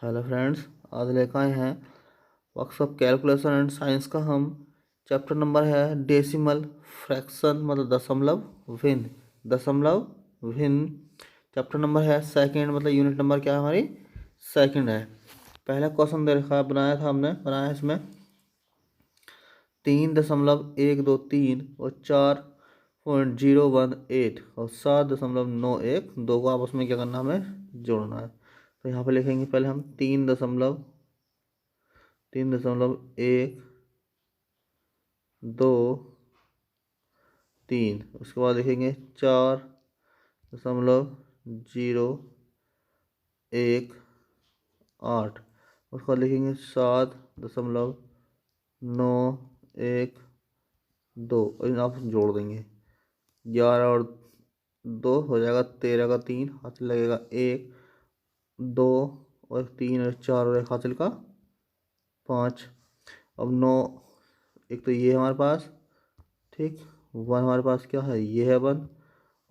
Hello friends, आज लेकर आए हैं वर्कशॉप कैलकुलेशन एंड साइंस का। हम चैप्टर नंबर है डेसिमल फ्रैक्शन, मतलब दशमलव भिन्न। चैप्टर नंबर है सेकंड, मतलब यूनिट नंबर क्या है हमारी, सेकंड है। पहला क्वेश्चन दे रखा बनाया था हमने, बनाया इसमें 3.123 और 4.018 और 7.91 दो को आपस में क्या करना, हमें जोड़ना है। तो यहाँ पे लिखेंगे पहले हम 3.123, उसके बाद लिखेंगे 4.018, उसके बाद लिखेंगे 7.912 और इन आप जोड़ देंगे। 11 और 2 हो जाएगा 13 का 3 हासिल लगेगा 1, 2 और 3 और 4 और 1 हासिल का 5। अब 9, एक तो ये हमारे पास, ठीक। 1 हमारे पास क्या है, ये है 1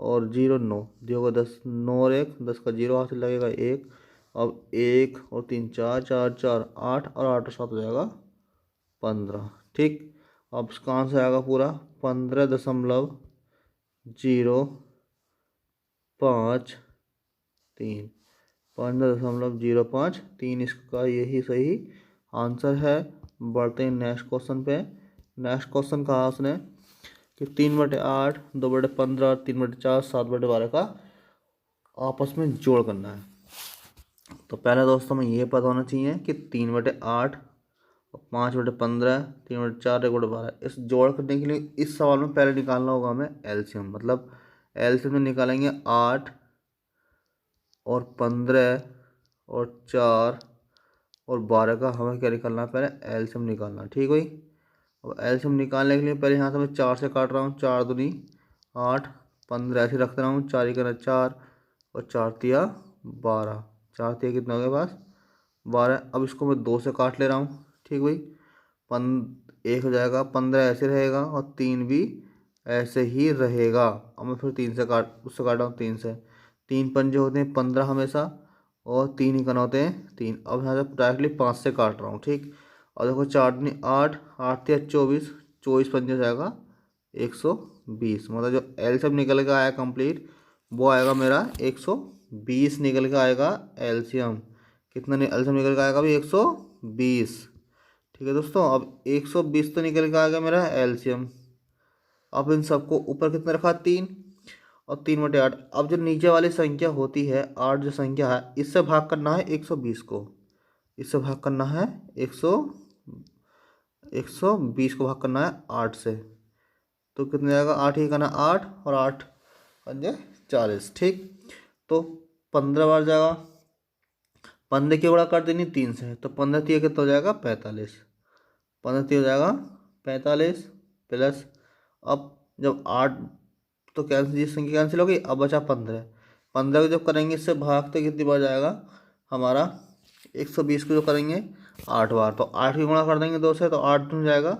और 0 9 0 का 10, 9 और 1 10 का 0 हासिल लगेगा 1। अब 1 और 3 4 4 4 8 और 8 और 7 हो जाएगा 15, ठीक। अब इसका आंसर आएगा पूरा 15.053, 15.053 इसका यही सही आंसर है। बढ़ते हैं नेक्स्ट क्वेश्चन पे। नेक्स्ट क्वेश्चन कहा उसने कि 3/8, 2/15, 3/4, 7/12 का आपस में जोड़ करना है। तो पहले दोस्तों में ये पता होना चाहिए कि 3/8 और 5/15, 3/4, 1/12, इस जोड़ करने के लिए इस सवाल में पहले निकालना होगा हमें एलसीएम। मतलब एलसीएम में निकालेंगे 8 और 15 और 4 और 12 का हमें क्या निकालना है, पहले एलसीएम निकालना, ठीक भाई। अब एलसीएम निकालने के लिए पहले यहाँ से मैं 4 से काट रहा हूँ, 4 दूनी 8, 15 ऐसे रख रहा हूँ, 4 ही करना 4 और 4 तिया 12, 4 तिया कितना हो गया पास 12। अब इसको मैं 2 से काट ले रहा हूँ, ठीक भाई। 1 हो जाएगा, 15 ऐसे रहेगा और 3 भी ऐसे ही रहेगा। अब मैं फिर 3 से उससे काटा हूँ 3 से, 3 पंजे होते हैं 15 हमेशा और 3 ही कन होते हैं 3। अब यहाँ से डायरेक्टली 5 से काट रहा हूँ, ठीक। और देखो 4 दूनी 8, 8 या 24, 24 पंजे हो जाएगा 120। मतलब जो एलसीएम निकल के आया कंप्लीट वो आएगा मेरा 120 निकल के आएगा एलसीएम। कितना एलसीएम निकल के आएगा भाई 120, ठीक है दोस्तों। अब 120 तो निकल के आ गया मेरा एलसीएम। अब इन सबको ऊपर कितना रखा 3 और 3/8। अब जो नीचे वाली संख्या होती है 8 जो संख्या है, इससे भाग करना है 120 को, इससे भाग करना है 120 को भाग करना है 8 से। तो कितने जाएगा, 8 ही करना 8 और 8 पंजे 40, ठीक। तो 15 बार जाएगा, 15 की गुणा कर देनी 3 से, तो 15 3 कितना हो जाएगा 45, 15 3 हो जाएगा 45 प्लस। अब जब 8 तो कैंसिल, ये संख्या कैंसिल हो गई, अब बचा 15। 15 को जब करेंगे इससे भागते कितनी बार जाएगा हमारा 120 को जो करेंगे 8 बार, तो 8 की गुणा कर देंगे 2 से, तो 8 में जाएगा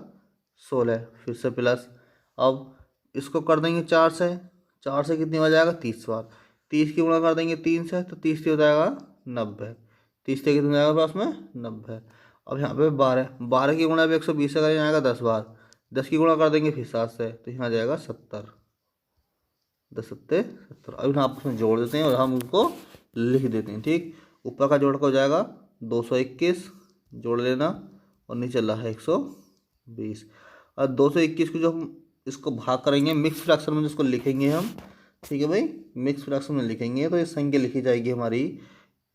16, फिर से प्लस। अब इसको कर देंगे 4 से, 4 से कितनी बार जाएगा 30 बार, 30 की गुणा कर देंगे 3 से, तो 30 हो जाएगा 90, 30 से कितना जाएगा पास में 90। अब यहाँ पे 12, 12 की गुणा भी 120 से करें जाएगा 10 बार, 10 की गुणा कर देंगे फिर 7 से, तो यहाँ जाएगा 70, 10 सत्ते 70। अब हम आपस में जोड़ देते हैं और हम उनको लिख देते हैं, ठीक। ऊपर का जोड़ का हो जाएगा 221, जोड़ लेना, और नीचे ला है 120। और 221 को जो हम इसको भाग करेंगे मिक्स फ्रैक्शन में, जिसको लिखेंगे हम, ठीक है भाई, मिक्स फ्रैक्शन में लिखेंगे तो ये संख्या लिखी जाएगी हमारी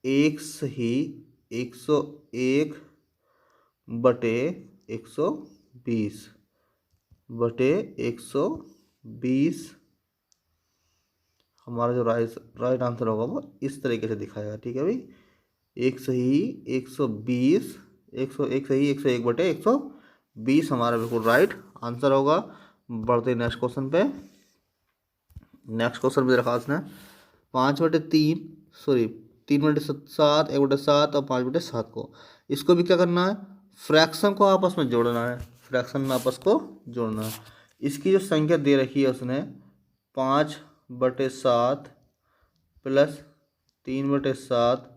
101 बटे 120 बटे 120। हमारा जो राइट आंसर होगा वो इस तरीके से दिखाएगा, ठीक है भाई। 101 सही 101 बटे 120 हमारा बिल्कुल राइट आंसर होगा। बढ़ते नेक्स्ट क्वेश्चन पे। नेक्स्ट क्वेश्चन में रखा उसने 5/3, सॉरी 3/7, 1/7 और 5/7 को, इसको भी क्या करना है, फ्रैक्शन को आपस में जोड़ना है, फ्रैक्शन में आपस को जोड़ना है। इसकी जो संख्या दे रखी है उसने 5/7 प्लस 3/7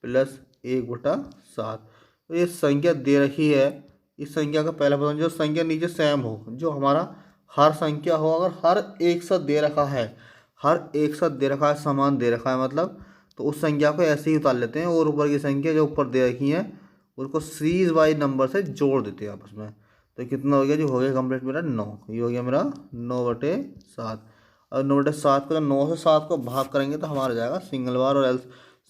प्लस 1/7। तो ये संख्या दे रखी है, इस संख्या का पहला पता जो संख्या नीचे सेम हो, जो हमारा हर संख्या हो, अगर हर एक साथ दे रखा है, हर एक साथ दे रखा है, समान दे रखा है मतलब, तो उस संख्या को ऐसे ही उतार लेते हैं और ऊपर की संख्या जो ऊपर दे रखी है उसको सीरीज वाइज नंबर से जोड़ देते हैं आपस में। तो कितना हो गया, जो हो गया कंप्लीट मेरा 9, ये हो गया मेरा 9/7। और 9/7 को जब 9 से 7 को भाग करेंगे तो हमारा जाएगा सिंगल बार, और एल्स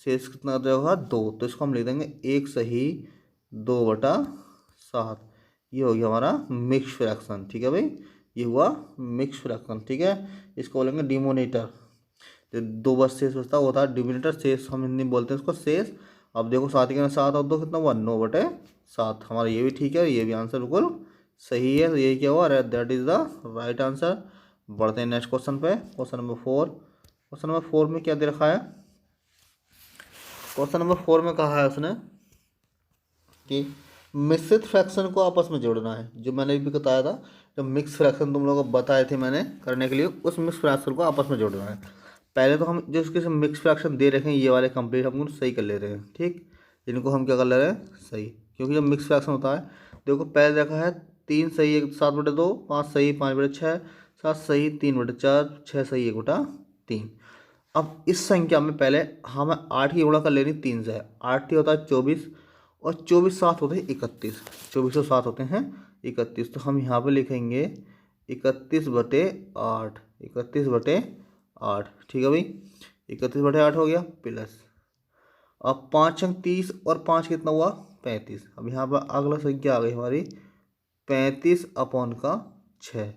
शेष कितना होगा 2, तो इसको हम लिख देंगे 1 सही 2/7। ये हो गया हमारा मिक्स फ्रैक्शन। ठीक है भाई, ये हुआ मिक्स फ्रैक्शन। ठीक है, इसको बोलेंगे डिमोनेटर। जो 2 बस शेष बचता होता है डिमोनेटर, शेष हम हिंदी में बोलते हैं उसको शेष। अब देखो 7 के 7 और 2 कितना हुआ 9/7। हमारा ये भी ठीक है, ये भी आंसर बिल्कुल सही है। तो ये क्या हुआ, that is the right answer. बढ़ते हैं नेक्स्ट क्वेश्चन पे, क्वेश्चन नंबर 4। क्वेश्चन नंबर 4 में क्या दे रखा है, क्वेश्चन नंबर 4 में कहा है उसने कि मिश्रित फ्रैक्शन को आपस में जोड़ना है। जो मैंने भी बताया था, जो मिक्स फ्रैक्शन तुम लोगों को बताए थे मैंने करने के लिए, उस मिक्स फ्रैक्शन को आपस में जोड़ना है। पहले तो हम जो इसके मिक्स फ्रैक्शन दे रखे हैं ये वाले कंप्लीट हम सही कर ले रहे हैं। ठीक, इनको हम क्या कर ले रहे हैं सही, क्योंकि जब मिक्स फ्रैक्शन होता है, देखो पहले देखा है 3 सही 7/2, 5 सही 5/6, 7 सही 3/4, 6 सही 1/3। अब इस संख्या में पहले हमें 8 की गुणा कर लेनी 3 से। 8 होता है 24, और 24 7 होते हैं 31। 24 और 7 होते हैं 31। तो हम यहाँ पे लिखेंगे 31/8, 31/8। ठीक है भाई, 31/8 हो गया प्लस, अब 5 अंक 30 और 5 कितना हुआ 35। अब यहाँ पर अगला संख्या आ गई हमारी 35/6।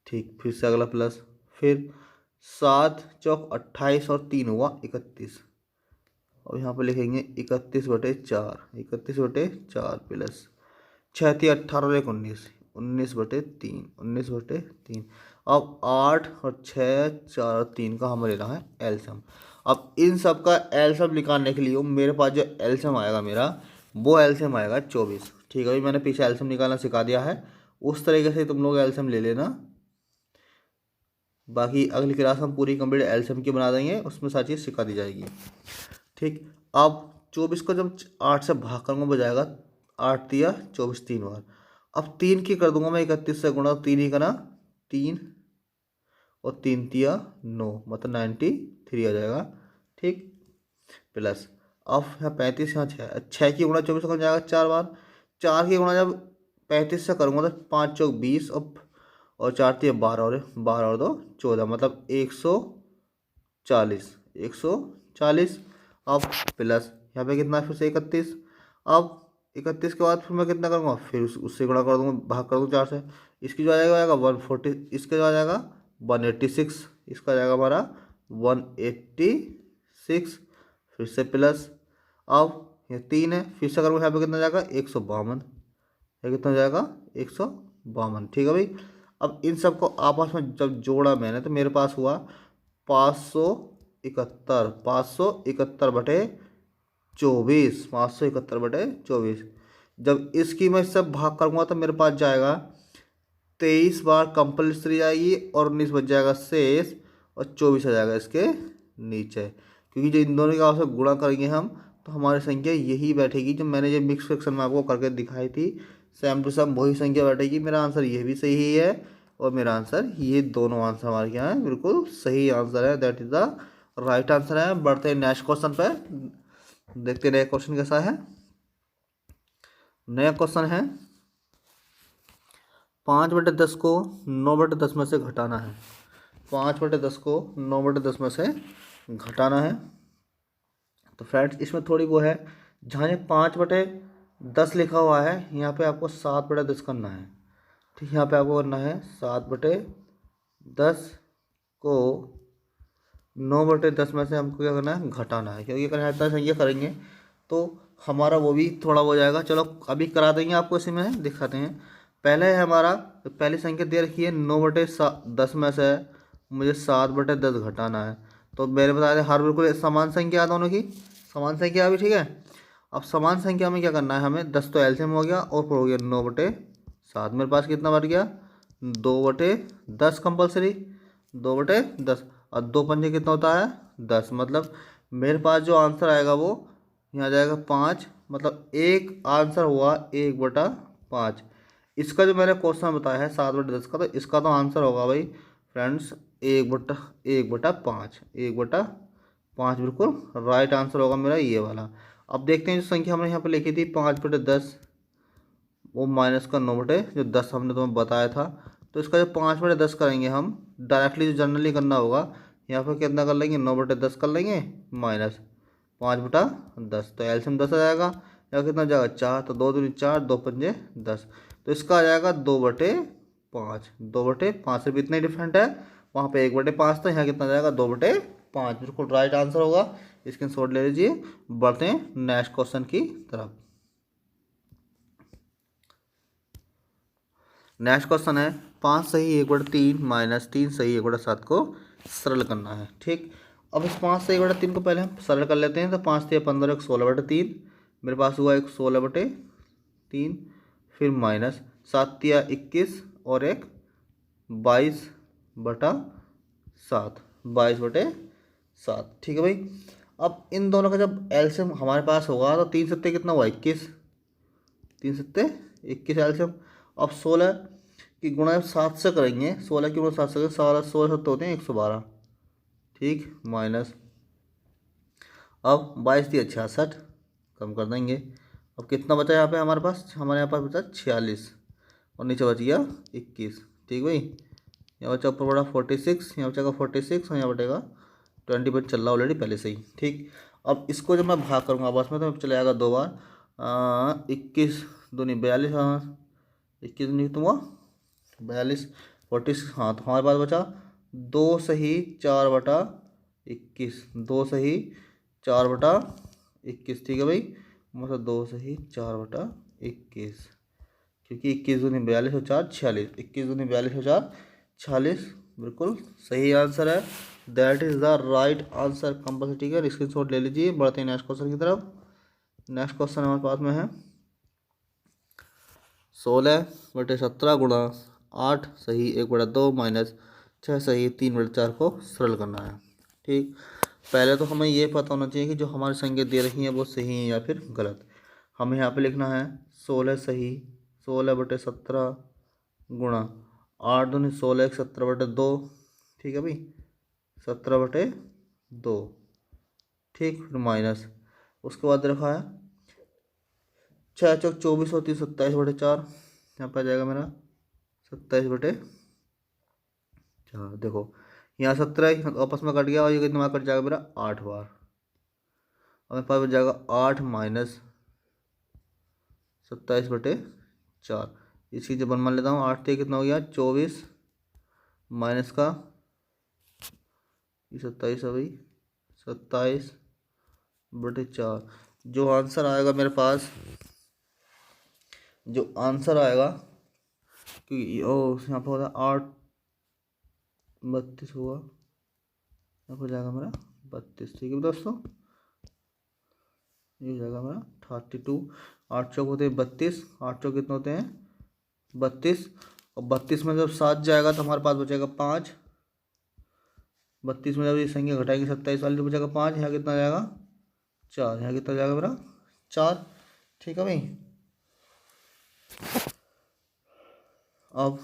ठीक, फिर से अगला प्लस, फिर 7 चौक 28 और 3 हुआ 31। और यहाँ पर लिखेंगे 31/4, 31/4 प्लस 6 थी 18 और 1 19, 19/3, 19/3। अब 8 और 6 4 और 3 का हमें लेना है एलसीएम। अब इन सब का एलसीएम निकालने के लिए मेरे पास जो एलसीएम आएगा मेरा, वो एलसीएम आएगा 24। ठीक है भाई, मैंने पीछे एलसीएम निकालना सिखा दिया है, उस तरीके से तुम लोग एलसीएम ले लेना। बाकी अगली क्लास हम पूरी कंप्लीट एलसीएम की बना देंगे, उसमें सारी चीज़ सिखा दी जाएगी। ठीक, अब 24 को जब 8 से भाग करूँगा बजाएगा 8 दिया 24 3 बार। अब 3 की कर दूंगा मैं 31 से गुणा, 3 ही करना 3 और 3 दिया 9, मतलब 93 आ जाएगा। ठीक, प्लस अब यहाँ 35 यहाँ 6 की गुणा 24 से जाएगा 4 बार। 4 की गुणा जब 35 से करूँगा तो 5 चौक 20 और 4 दिया 12 और 2 14, मतलब 140, 140। अब प्लस यहाँ पे कितना फिर से 31। अब 31 के बाद फिर मैं कितना करूँगा, फिर उससे गुणा कर दूँगा, भाग कर दूँगा 4 से। इसकी जो आ जाएगा 140, इसका जो आ जाएगा 186, इसका आ जाएगा हमारा 186, फिर से प्लस। अब ये 3 है, फिर से करूँगा यहाँ पे कितना जाएगा 152, ये कितना जाएगा 152। ठीक है भाई, अब इन सबको आपस में जब जोड़ा मैंने तो मेरे पास हुआ 571, 571/24, 571/24। जब इसकी मैं सब भाग करूँगा तो मेरे पास जाएगा 23 बार कंपल्सरी जाएगी, और 19 बच जाएगा शेष, और 24 आ जाएगा इसके नीचे। क्योंकि जो इन दोनों का आपस में गुणा करेंगे हम, तो हमारी संख्या यही बैठेगी जो मैंने जो मिक्स फ्रैक्शन में आपको करके दिखाई थी, सेम टू सेम वही संख्या बैठेगी। मेरा आंसर ये भी सही है, और मेरा आंसर ये दोनों आंसर हमारे क्या है, बिल्कुल सही आंसर है। That is the right answer है। बढ़ते हैं नेक्स्ट क्वेश्चन पे, देखते हैं नया क्वेश्चन कैसा है। नया क्वेश्चन है 5/10 को 9/10 में से घटाना है। 5/10 को 9/10 में से घटाना है। तो फ्रेंड्स इसमें थोड़ी वो है, जहाँ ये 5/10 लिखा हुआ है, यहाँ पे आपको 7/10 करना है। ठीक, यहाँ पे आपको करना है 7/10 को 9/10 में से हमको क्या करना है, घटाना है। क्योंकि अगर इतना संख्या करेंगे तो हमारा वो भी थोड़ा हो जाएगा। चलो अभी करा देंगे आपको, इसी में दिखाते हैं। पहले है हमारा, तो पहली संख्या दे रखी है 9/10 में से मुझे 7/10 घटाना है। तो मैंने बताया था हर बिल्कुल समान संख्या दोनों की, समान संख्या अभी। ठीक है, अब समान संख्या में क्या करना है हमें, 10 तो एलसीएम हो गया, और फिर हो गया 9/7। मेरे पास कितना बढ़ गया 2/10 कंपल्सरी, 2/10, और 2 पंजे कितना होता है 10। मतलब मेरे पास जो आंसर आएगा वो यहाँ आ जाएगा 5, मतलब एक आंसर हुआ 1/5। इसका जो मैंने क्वेश्चन बताया है 7/10 का, तो इसका तो आंसर होगा भाई फ्रेंड्स 1/5। 1/5 बिल्कुल राइट आंसर होगा मेरा ये वाला। अब देखते हैं जो संख्या हमने यहाँ पे लिखी थी 5/10, वो माइनस का 9 जो 10 हमने तुम्हें बताया था। तो इसका जो 5/10 करेंगे हम डायरेक्टली, जो जनरली करना होगा, यहाँ पर कितना कर लेंगे 9/10 कर लेंगे माइनस 5/10, तो एलसीएम 10 आ जाएगा। या कितना जाएगा 4, तो 2 दूनी 4, 2×5 = 10। तो इसका आ जाएगा 2/5। 2/5 से भी इतना ही डिफरेंट है, वहाँ पे 1/5 था, यहाँ कितना जाएगा 2/5, बिल्कुल राइट आंसर होगा। स्क्रीनशॉट ले लीजिए। बढ़ते हैं नेक्स्ट क्वेश्चन की तरफ। नेक्स्ट क्वेश्चन है 5 सही 1/3 माइनस 3 सही 1/7 को सरल करना है। ठीक, अब इस 5 सही 1/3 को पहले हम सरल कर लेते हैं। तो 5 से 15, 16/3, मेरे पास हुआ एक 16/3, फिर माइनस 7 या 21 और एक 22/7, 22/7। ठीक है भाई। अब इन दोनों का जब एलसीएम हमारे पास होगा तो 3 सत्ते कितना हुआ 21, 3 सत्ते 21 एलसीएम। अब 16 की गुणा 7 से करेंगे, 16 की गुणा 7 से करेंगे, 16 सत्ते होते हैं 112। ठीक, माइनस अब 22×3 = 66, कम कर देंगे। अब कितना बचा यहाँ पे हमारे पास, हमारे यहाँ पास बचा 46 और नीचे बच गया 21। ठीक भाई, यहाँ बचा ऊपर बड़ा 46, यहाँ बचेगा 46 और यहाँ बचेगा 20 पर चल रहा ऑलरेडी पहले से ही। ठीक, अब इसको जब मैं भाग करूँगा आपस में तो चले जाएगा 2 बार। 21 दूनी 42, हाँ 21 दूनी कितना हुआ 42, 46। हाँ, तो हमारे पास बचा 2 सही 4/21, 2 सही 4/21। ठीक है भाई, मतलब 2 सही 4/21, क्योंकि 21 दूनी 42 और 4 46, 21 दूनी 42 और 4 46, बिल्कुल सही आंसर है। That is the right answer compulsory. ठीक है, स्क्रीनशॉट ले लीजिए। बढ़ते हैं नेक्स्ट क्वेश्चन की तरफ। नेक्स्ट क्वेश्चन हमारे पास में है 16/17 गुणा 8 सही 1/2 माइनस 6 सही 3/4 को सरल करना है। ठीक, पहले तो हमें ये पता होना चाहिए कि जो हमारी संख्या दे रही हैं वो सही है या फिर गलत। हमें यहाँ पे लिखना है 16 सही 16/17 गुणा 8 दूनी 16, 17/2। ठीक है भाई, 17/2। ठीक, फिर माइनस, उसके बाद रखा है 6 चौक 24 होती 27/4, यहाँ पर आ जाएगा मेरा 27/4। देखो यहाँ 17 आपस में कट गया और ये कितना कट जाएगा मेरा 8 बार। और मेरे पास बच जाएगा 8 माइनस 27/4। इसकी जब मान लेता हूँ 8 से कितना हो गया 24 माइनस का ये 27 है भाई 27/4। जो आंसर आएगा मेरे पास, जो आंसर आएगा क्योंकि यहाँ पर होता 8 32 हुआ, यहाँ पर जाएगा मेरा 32। ठीक है दोस्तों, ये हो जाएगा मेरा 32। 8 चौक होते हैं 32, 8 चौक कितने होते हैं 32, और 32 में जब 7 जाएगा तो हमारे पास बचेगा 5। 32 में जब ये संख्या घटाएंगे 27 वाली तो बचेगा 5, यहाँ कितना जाएगा 4, यहाँ कितना जाएगा मेरा 4। ठीक है भाई, अब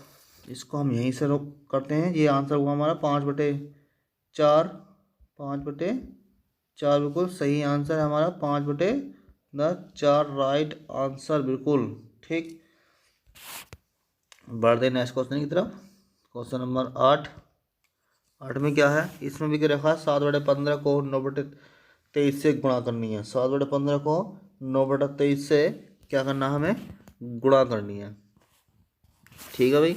इसको हम यहीं से रोक करते हैं। ये आंसर हुआ हमारा 5/4, 5/4 बिल्कुल सही आंसर है हमारा 5/4 राइट आंसर बिल्कुल। ठीक, बढ़ते नेक्स्ट क्वेश्चन की तरफ। Question number 8। 8 में क्या है, इसमें भी क्या रखा है 7/15 को 9/23 से गुणा करनी है। 7/15 को 9/23 से क्या करना है, हमें गुणा करनी है। ठीक है भाई,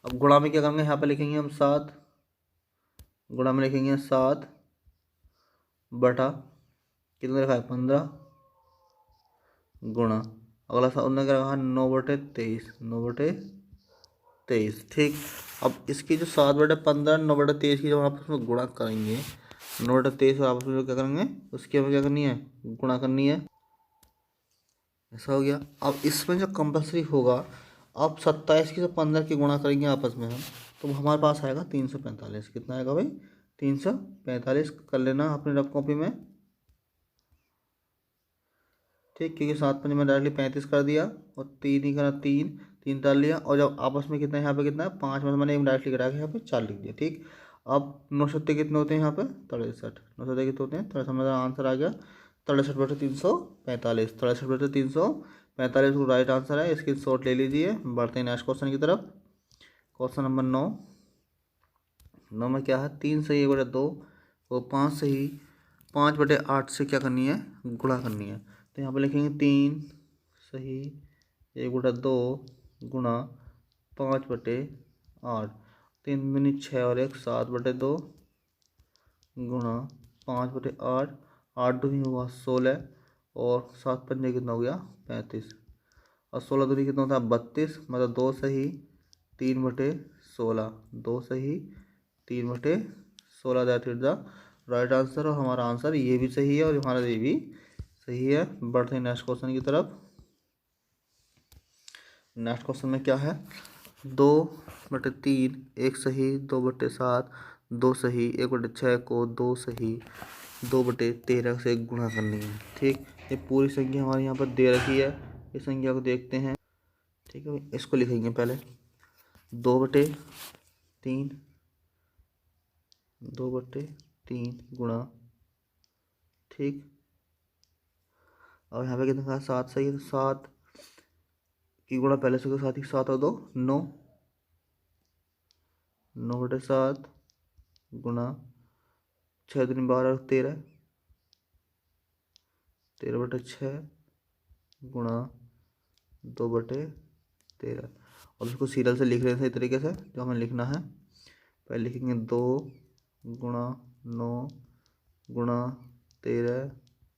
अब गुणा में क्या करेंगे, यहाँ पे लिखेंगे हम 7, गुणा में लिखेंगे 7 बटा कितना रखा है 15 गुणा अगला सा उन्होंने क्या रखा 9/23, 9/23। ठीक, अब इसकी जो 7/15 9/23 की जब आपस में गुणा करेंगे 9/23 और आपस में जो क्या करेंगे उसकी हमें क्या करनी है गुणा करनी है। ऐसा हो गया। अब इसमें जो कंपल्सरी होगा, अब 27 की जो 15 की गुणा करेंगे आपस में हम, तो हमारे पास आएगा 345। कितना आएगा भाई 345। कर लेना अपनी रफ कॉपी में। ठीक, क्योंकि 7 5 में डायरेक्टली 35 कर दिया और 3 ही करा, 3 3 डाल लिया, और जब आपस में कितना है यहाँ पे कितना है 5 में मैंने एक डायरेक्टली करा के यहाँ पे 4 लिख दिया। ठीक, अब 9 कितने होते हैं यहाँ पे 63, 9 कितने होते हैं 63, मेरा आंसर आ गया 63/345, 63/345 को राइट आंसर है। इसकी शॉर्ट ले लीजिए। बढ़ते हैं नेक्स्ट क्वेश्चन की तरफ। क्वेश्चन नंबर 9 में क्या है 3 सही 1/2 और 5 सही 5/8 से क्या करनी है गुणा करनी है। तो यहाँ पे लिखेंगे 3 सही 1/2 गुणा 5/8, 3 दूनी 6 और 1 7/2 गुणा 5/8, 8 दूनी हुआ 16 और 7 पंजे कितना हो गया 35, और 16 दूनी कितना होता है 32, मतलब 2 सही 3/16, 2 सही 3/16, that is the right answer. और हमारा आंसर ये भी सही है और हमारा ये भी सही है। बढ़ते हैं नेक्स्ट क्वेश्चन की तरफ। नेक्स्ट क्वेश्चन में क्या है 2/3 1 सही 2/7 2 सही 1/6 को 2 सही 2/13 से गुणा करनी है। ठीक, ये पूरी संख्या हमारे यहाँ पर दे रखी है। इस संख्या को देखते हैं। ठीक है भाई, इसको लिखेंगे पहले 2/3 2/3 गुणा, ठीक, और यहाँ पे कितना था 7 सही है, तो 7 की गुणा पहले से 7 ही 7 और 2 9, 9/7 गुणा 6 दूनी 12 और 13, 13/6 गुणा 2/13, और उसको सीरियल से लिख रहे हैं सही तरीके से जो हमें लिखना है। पहले लिखेंगे 2 गुणा 9 गुणा 13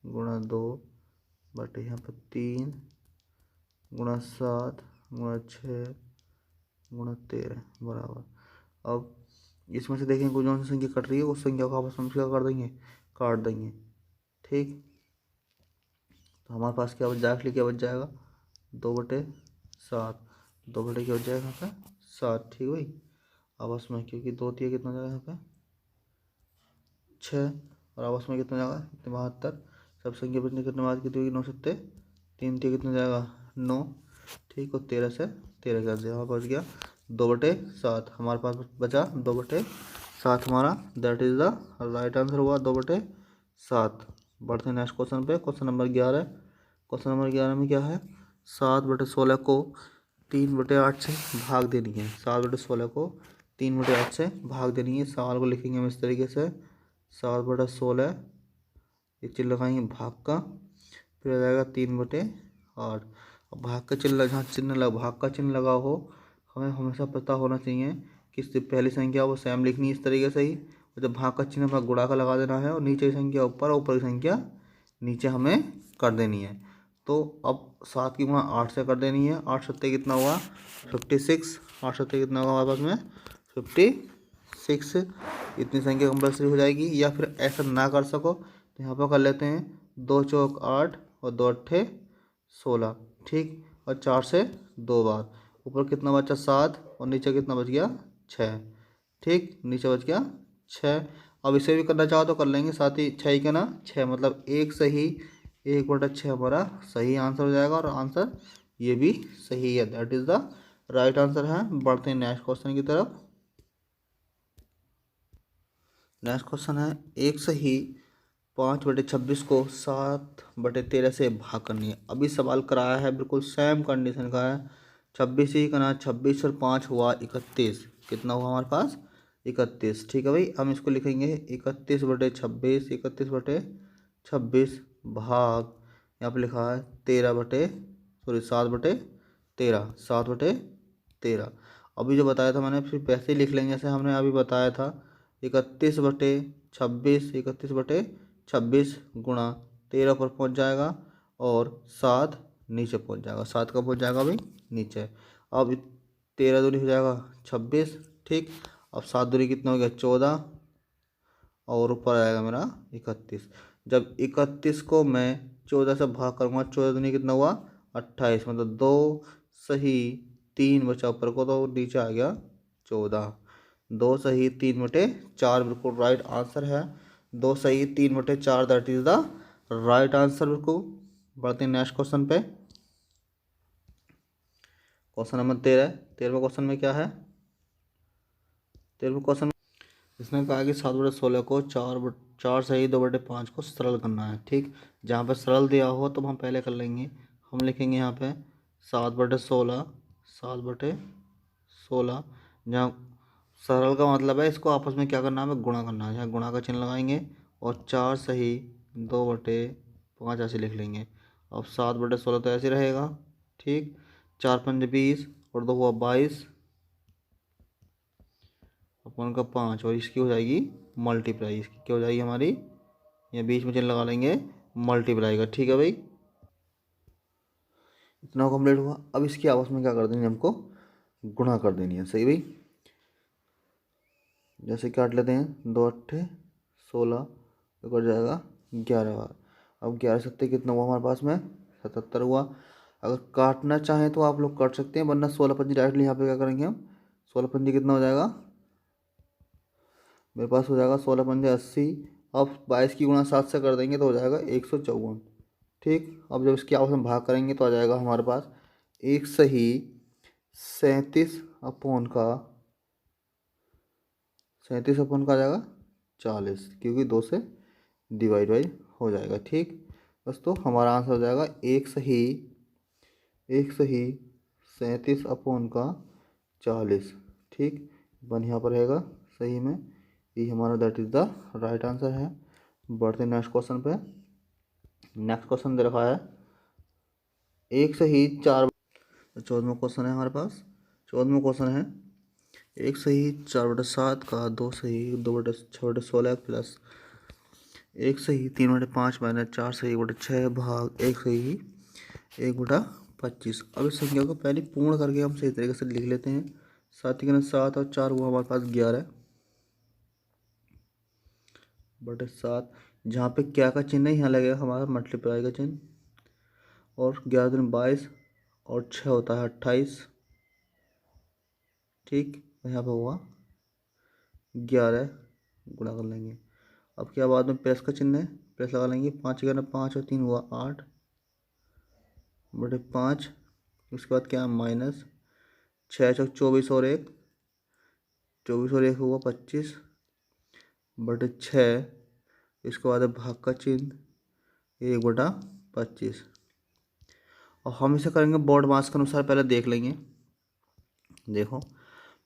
गुणा 2 बटे यहाँ पर 3 गुणा 7 गुणा 6 गुणा 13 बराबर। अब इसमें से देखेंगे कोई कौन सी संख्या कट रही है उस संख्या को आपस में क्या कर देंगे काट देंगे। ठीक, तो हमारे पास क्या बच जाएगा, क्या बच जाएगा 2/7, 2 बटे क्या बच जाएगा यहाँ पे 7। ठीक भाई, आपस में क्योंकि 2 दिया कितना जाएगा यहाँ पे 6, और आपस में कितना जाएगा 72, सब संख्या बचने कितने बाद कितनी होगी 9 7 3 दिया कितना जाएगा 9। ठीक, और 13 से 13 कर दिया, हमारे पास गया 2/7, हमारे पास बचा 2/7 हमारा, that is the right answer हुआ 2/7। बढ़ते हैं नेक्स्ट क्वेश्चन पे। Question number 11। क्वेश्चन नंबर 11 में क्या है 7/16 को 3/8 से भाग देनी है। 7/16 को 3/8 से भाग देनी है। सवाल को लिखेंगे हम इस तरीके से 7/16, ये चिन्ह लगाएंगे भाग का, फिर आ जाएगा 3/8। भाग का चिन्ह जहाँ चिन्ह लगा भाग का चिन्ह लगा हो हमें हमेशा पता होना चाहिए कि पहली संख्या वो सेम लिखनी है इस तरीके से ही, और जब भाग का चिन्ह भाग गुणा का लगा देना है, और नीचे की संख्या ऊपर और ऊपर की संख्या नीचे हमें कर देनी है। तो अब 7 की गुणा 8 से कर देनी है। 8 सत्ते कितना हुआ 56, 8 सत्ते कितना हुआ हमारे पास में 56। इतनी संख्या कंपल्सरी हो जाएगी, या फिर ऐसा ना कर सको तो यहाँ पर कर लेते हैं 2 चौक 8 और 2 अट्ठे 16। ठीक, और 4 से 2 बार, ऊपर कितना बचा 7 और नीचे कितना बच गया 6। ठीक, नीचे बच गया 6। अब इसे भी करना चाहो तो कर लेंगे, साथ ही 6 ही का ना 6, मतलब 1 सही 1/6 हमारा सही आंसर हो जाएगा, और आंसर ये भी सही है, that is the right answer है। बढ़ते हैं नेक्स्ट क्वेश्चन की तरफ। नेक्स्ट क्वेश्चन है 1 सही 5/26 को 7/13 से भाग करनी है। अभी सवाल कराया है बिल्कुल सेम कंडीशन का है, 26 ही करना, 26 और 5 हुआ 31, कितना हुआ हमारे पास 31। ठीक है भाई, हम इसको लिखेंगे 31/26, 31/26 भाग, यहाँ पे लिखा है 7/13, 7/13। अभी जो बताया था मैंने फिर वैसे ही लिख लेंगे जैसे हमने अभी बताया था, 31/26, 31/26 गुणा 13 पर पहुंच जाएगा, और 7 नीचे पहुंच जाएगा, 7 का पहुंच जाएगा भाई नीचे। अब 13 दूनी हो जाएगा 26। ठीक, अब 7 दूनी कितना हो गया 14, और ऊपर आएगा मेरा 31। जब 31 को मैं 14 से भाग करूँगा, 14 दूनी कितना हुआ 28, मतलब 2 सही 3 बचा ऊपर को, तो नीचे आ गया 14। 2 सही 3/4 बिल्कुल राइट आंसर है। 2 सही 3/4 that is the right answer बिल्कुल। बढ़ते हैं नेक्स्ट क्वेश्चन पे। Question number 13। 13वें क्वेश्चन में क्या है? 13वें क्वेश्चन इसने कहा कि 7/16 को 4 सही 2/5 को सरल करना है। ठीक, जहाँ पे सरल दिया हो तो हम पहले कर लेंगे। हम लिखेंगे यहाँ पे 7/16, 7/16। जहाँ सरल का मतलब है इसको आपस में क्या करना है, हमें गुणा करना है। यहाँ गुणा का चिन्ह लगाएंगे और 4 सही 2/5 ऐसे लिख लेंगे। अब 7/16 तो ऐसे रहेगा। ठीक, 4 पंजे 20 और 2 हुआ 22 अपन का 5, और इसकी हो जाएगी मल्टीप्लाई। इसकी क्या हो जाएगी हमारी, या बीच में चिन्ह लगा लेंगे मल्टीप्लाई का। ठीक है भाई, इतना कंप्लीट हुआ। अब इसकी आपस में क्या कर देंगे, हमको गुणा कर देनी है। सही भाई, जैसे काट लेते हैं 2 8 16, तो कट जाएगा 11 बार। अब 11 7 कितना हुआ हमारे पास में, 77 हुआ। अगर काटना चाहें तो आप लोग काट सकते हैं, वरना 16 पंजी डायरेक्टली यहाँ पे क्या करेंगे हम, 16 पंजी कितना हो जाएगा मेरे पास, हो जाएगा 16 पंजे 80। अब 22 की गुणा 7 से कर देंगे तो हो जाएगा 154। ठीक, अब जब इसकी आपस में भाग करेंगे तो आ जाएगा हमारे पास 37 आ जाएगा 40, क्योंकि 2 से डिवाइड वाइड हो जाएगा। ठीक, बस तो हमारा आंसर हो जाएगा एक सही 37/40। ठीक, वन यहाँ पर रहेगा सही में, ये हमारा that is the right answer है। बढ़ते नेक्स्ट क्वेश्चन पे। नेक्स्ट क्वेश्चन दे रखा है 1 सही 4। 14वां क्वेश्चन है हमारे पास। 14वां क्वेश्चन है 1 सही 4/7 का 2 सही 2/6/16 प्लस 1 सही 3/5 माइनस 4 सही 1/6 भाग 1 सही 1/25। अब इस संख्या को पहले पूर्ण करके हम सही तरीके से लिख लेते हैं। 7 के 7 और 4 हुआ हमारे पास 11/7। जहाँ पे क्या का चिन्ह है, यहाँ लगेगा हमारा मल्टीप्लाई का चिन्ह। और 11 दूनी 22 और 6 होता है 28। ठीक, यहाँ पे हुआ 11, गुणा कर लेंगे। अब क्या बाद में प्लस का चिन्ह है, प्लस लगा लेंगे। 5 11 5 और 3 हुआ 8/5। उसके बाद क्या है माइनस 6 चौक 24 और 1, 24 और 1 हुआ 25/6। इसके बाद है भाग का चिन्ह 1/25। और हम इसे करेंगे बोर्ड मास के अनुसार, पहले देख लेंगे। देखो,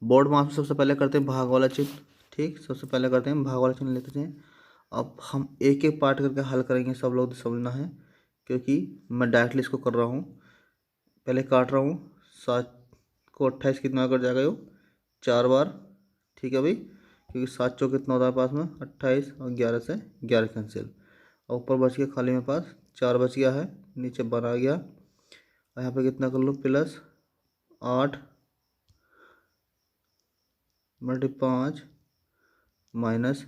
बोर्ड मास में सबसे पहले करते हैं भाग वाला चिन्ह। ठीक, सबसे पहले करते हैं भाग वाला चिन्ह लेते हैं। अब हम एक एक पार्ट करके हल करेंगे, सब लोग समझना है, क्योंकि मैं डायरेक्टली इसको कर रहा हूँ। पहले काट रहा हूँ, 7 को 28 कितना कर जाएगा, यो 4 बार। ठीक है भाई, क्योंकि 7 चौक कितना होता है पास में 28 और 11 से 11 कैंसिल। और ऊपर बच गया खाली मेरे पास 4 बच गया है, नीचे बना गया। और यहाँ पे कितना कर लो प्लस 8/5 माइनस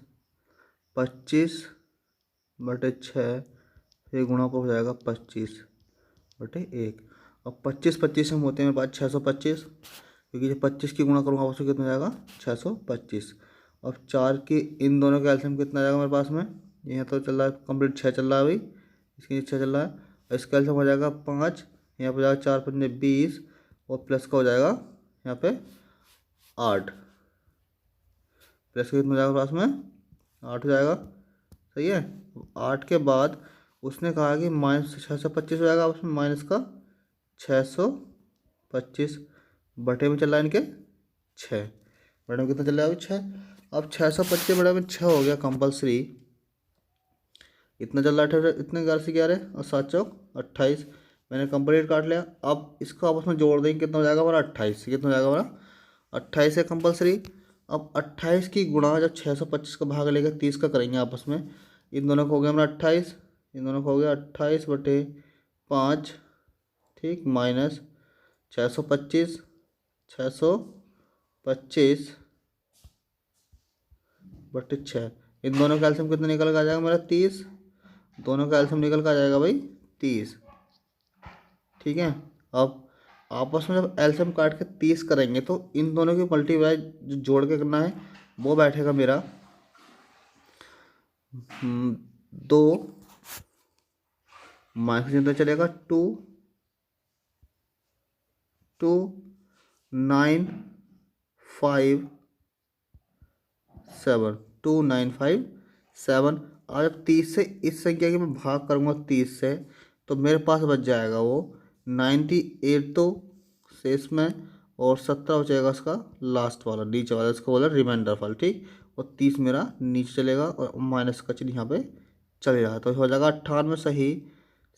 25/6, फिर गुणा को हो जाएगा 25/1। अब 25 हम होते हैं मेरे पास 625, क्योंकि जब 25 की गुणा करूँगा आपस में कितना जाएगा 625। अब 4 की इन दोनों का एलसीएम कितना जाएगा मेरे पास में, यहाँ तो चल रहा है कंप्लीट 6 चल रहा है भाई, इसके 6 चल रहा है। और इसका एलसीएम हो जाएगा 5, यहाँ पर जाएगा 4 पंजे 20 और प्लस का हो जाएगा यहाँ पे 8। प्लस का कितना हो जाएगा पास में 8 हो जाएगा। सही है, 8 के बाद उसने कहा कि -625 हो जाएगा आपस में, माइनस का 625 बटे में चल रहा है इनके 6, बटे में कितना चल रहा है अभी 6। अब 625 बटे में 6 हो गया कंपलसरी, इतना चल रहा है, इतने 11 से 11 और 7 चौक 28। मैंने कंप्लीट काट लिया। अब इसको आपस में जोड़ देंगे, कितना हो जाएगा हमारा 28, कितना हो जाएगा हमारा 28 है कंपलसरी। अब 28 की गुणा जब 625 का भाग लेकर 30 का करेंगे आपस में, इन दोनों को हो गया हमारा 28, इन दोनों को हो गया 28/5। ठीक, माइनस 625 625/6, इन दोनों का एलसीएम कितना निकल कर आ जाएगा मेरा 30, दोनों का एलसीएम निकल कर आ जाएगा भाई 30। ठीक है, अब आपस में जब एलसीएम काट के 30 करेंगे तो इन दोनों की मल्टीप्लाई जो जोड़ के करना है वो बैठेगा मेरा 2 माइनस का चिन्ह चलेगा 2 2 9 5 7 2 9 5 7। और जब 30 से इस संख्या की मैं भाग करूँगा 30 से, तो मेरे पास बच जाएगा वो 98 तो शेष में, और 17 बचेगा उसका लास्ट वाला नीचे वाला, इसको बोला रिमाइंडर फल, ठीक। और 30 मेरा नीचे चलेगा और माइनस का चिन्ह यहाँ पे चले जाएगा, तो हो जाएगा 98 सही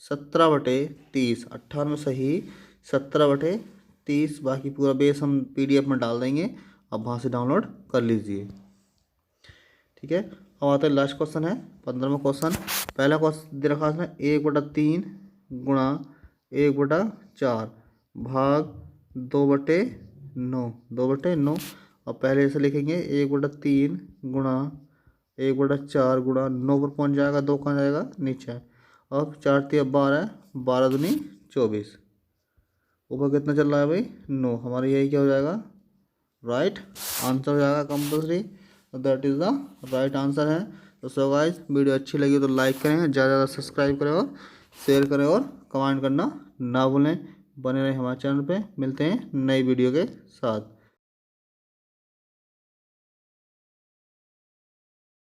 17/30, 98 सही 17/30। बाकी पूरा बेस हम PDF में डाल देंगे, अब वहाँ से डाउनलोड कर लीजिए, ठीक है। अब आता है लास्ट क्वेश्चन है 15वां क्वेश्चन। पहला क्वेश्चन दे रखा है 1/3 गुणा 1/4 भाग 2/9, 2/9। और पहले ऐसे लिखेंगे 1/3 गुणा 1/4 गुणा 9 पर पहुंच जाएगा, 2 कहाँ जाएगा नीचे। अब 4 3 12, 12 दूनी 24, ऊपर कितना चल रहा है भाई 9, हमारा यही क्या हो जाएगा राइट आंसर हो जाएगा compulsory, that is the right answer है। तो सो गाइस वीडियो अच्छी लगी तो लाइक करें, ज़्यादा ज़्यादा सब्सक्राइब करें और शेयर करें और कमेंट करना ना भूलें। बने रहें हमारे चैनल पे, मिलते हैं नई वीडियो के साथ।